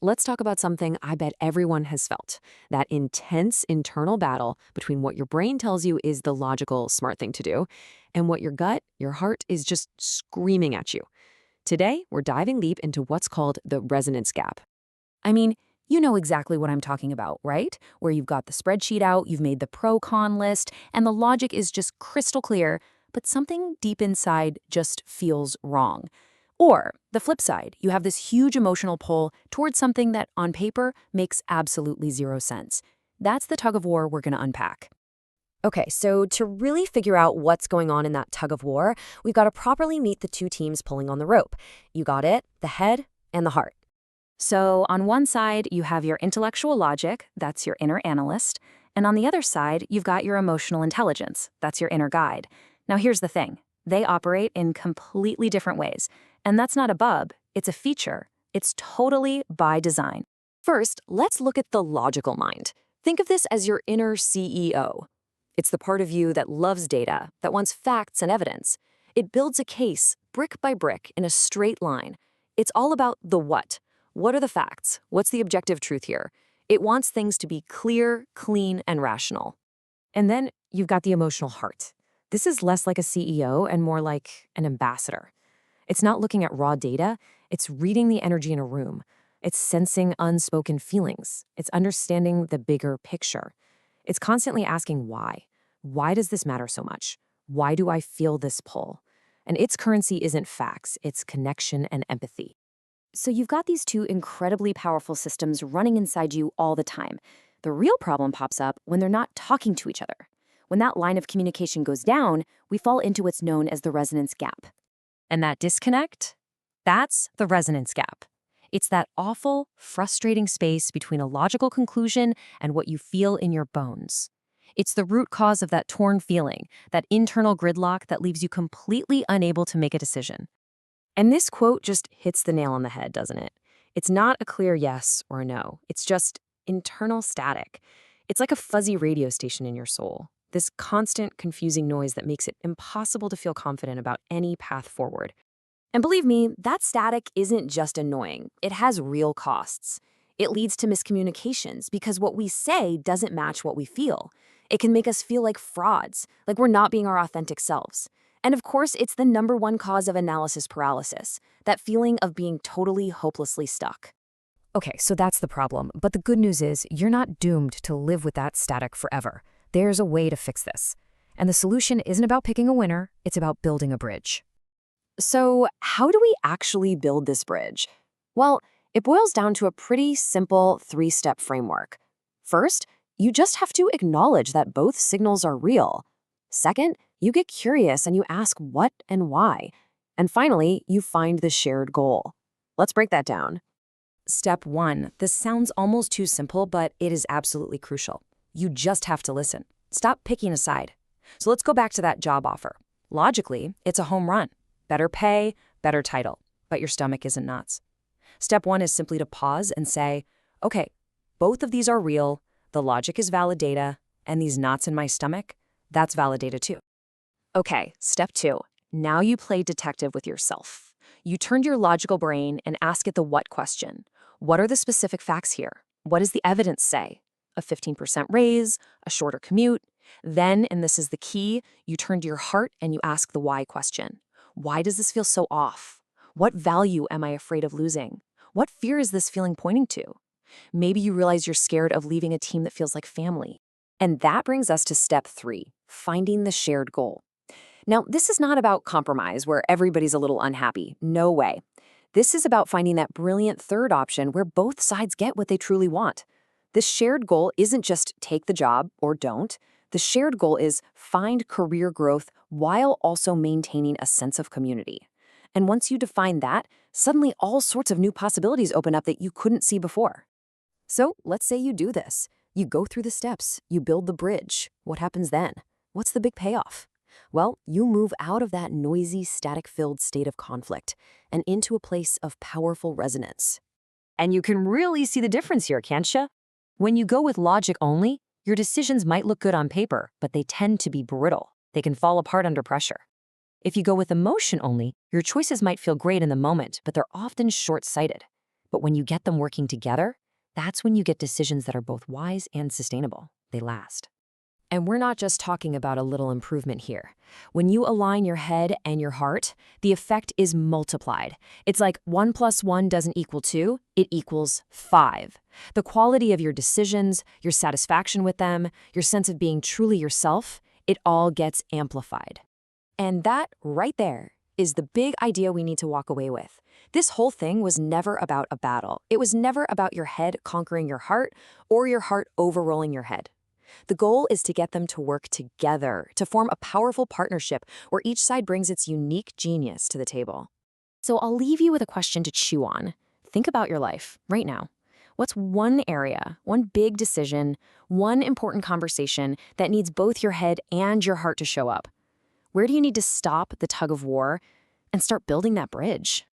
let's talk about something I bet everyone has felt, that intense internal battle between what your brain tells you is the logical, smart thing to do, and what your gut, your heart, is just screaming at you. Today, we're diving deep into what's called the resonance gap. I mean, you know exactly what I'm talking about, right? Where you've got the spreadsheet out, you've made the pro-con list, and the logic is just crystal clear, but something deep inside just feels wrong. Or the flip side, you have this huge emotional pull towards something that on paper makes absolutely zero sense. That's the tug of war we're going to unpack. Okay, so to really figure out what's going on in that tug of war, we've got to properly meet the two teams pulling on the rope. You got it, the head and the heart. So on one side, you have your intellectual logic, that's your inner analyst, and on the other side, you've got your emotional intelligence, that's your inner guide. Now here's the thing, they operate in completely different ways, and that's not a bug, it's a feature. It's totally by design. First, let's look at the logical mind. Think of this as your inner CEO. It's the part of you that loves data, that wants facts and evidence. It builds a case, brick by brick, in a straight line. It's all about the what. What are the facts? What's the objective truth here? It wants things to be clear, clean, and rational. And then you've got the emotional heart. This is less like a CEO and more like an ambassador. It's not looking at raw data, it's reading the energy in a room. It's sensing unspoken feelings. It's understanding the bigger picture. It's constantly asking why. Why does this matter so much? Why do I feel this pull? And its currency isn't facts, it's connection and empathy. So you've got these two incredibly powerful systems running inside you all the time. The real problem pops up when they're not talking to each other. When that line of communication goes down, we fall into what's known as the resonance gap. And that disconnect? That's the resonance gap. It's that awful, frustrating space between a logical conclusion and what you feel in your bones. It's the root cause of that torn feeling, that internal gridlock that leaves you completely unable to make a decision. And this quote just hits the nail on the head, doesn't it? It's not a clear yes or a no. It's just internal static. It's like a fuzzy radio station in your soul, this constant, confusing noise that makes it impossible to feel confident about any path forward. And believe me, that static isn't just annoying. It has real costs. It leads to miscommunications because what we say doesn't match what we feel. It can make us feel like frauds, like we're not being our authentic selves. And of course, it's the #1 cause of analysis paralysis, that feeling of being totally hopelessly stuck. Okay, so that's the problem. But the good news is you're not doomed to live with that static forever. There's a way to fix this. And the solution isn't about picking a winner, it's about building a bridge. So how do we actually build this bridge? Well, it boils down to a pretty simple 3-step framework. First, you just have to acknowledge that both signals are real. Second, you get curious and you ask what and why. And finally, you find the shared goal. Let's break that down. Step 1. This sounds almost too simple, but it is absolutely crucial. You just have to listen. Stop picking a side. So let's go back to that job offer. Logically, it's a home run. Better pay, better title, but your stomach isn't nuts. Step 1 is simply to pause and say, okay, both of these are real, the logic is valid data, and these knots in my stomach, that's valid data too. Okay, step 2. Now you play detective with yourself. You turned your logical brain and ask it the what question. What are the specific facts here? What does the evidence say? A 15% raise, a shorter commute. Then, and this is the key, you turn to your heart and you ask the why question. Why does this feel so off? What value am I afraid of losing? What fear is this feeling pointing to? Maybe you realize you're scared of leaving a team that feels like family. And that brings us to step 3, finding the shared goal. Now, this is not about compromise where everybody's a little unhappy. No way. This is about finding that brilliant third option where both sides get what they truly want. This shared goal isn't just take the job or don't. The shared goal is find career growth while also maintaining a sense of community. And once you define that, suddenly all sorts of new possibilities open up that you couldn't see before. So let's say you do this. You go through the steps, you build the bridge. What happens then? What's the big payoff? Well, you move out of that noisy, static-filled state of conflict and into a place of powerful resonance. And you can really see the difference here, can't you? When you go with logic only, your decisions might look good on paper, but they tend to be brittle. They can fall apart under pressure. If you go with emotion only, your choices might feel great in the moment, but they're often short-sighted. But when you get them working together, that's when you get decisions that are both wise and sustainable. They last. And we're not just talking about a little improvement here. When you align your head and your heart, the effect is multiplied. It's like 1 + 1 doesn't equal 2, it equals 5. The quality of your decisions, your satisfaction with them, your sense of being truly yourself, it all gets amplified. And that, right there, is the big idea we need to walk away with. This whole thing was never about a battle. It was never about your head conquering your heart or your heart overrolling your head. The goal is to get them to work together, to form a powerful partnership where each side brings its unique genius to the table. So I'll leave you with a question to chew on. Think about your life right now. What's one area, one big decision, one important conversation that needs both your head and your heart to show up? Where do you need to stop the tug of war and start building that bridge?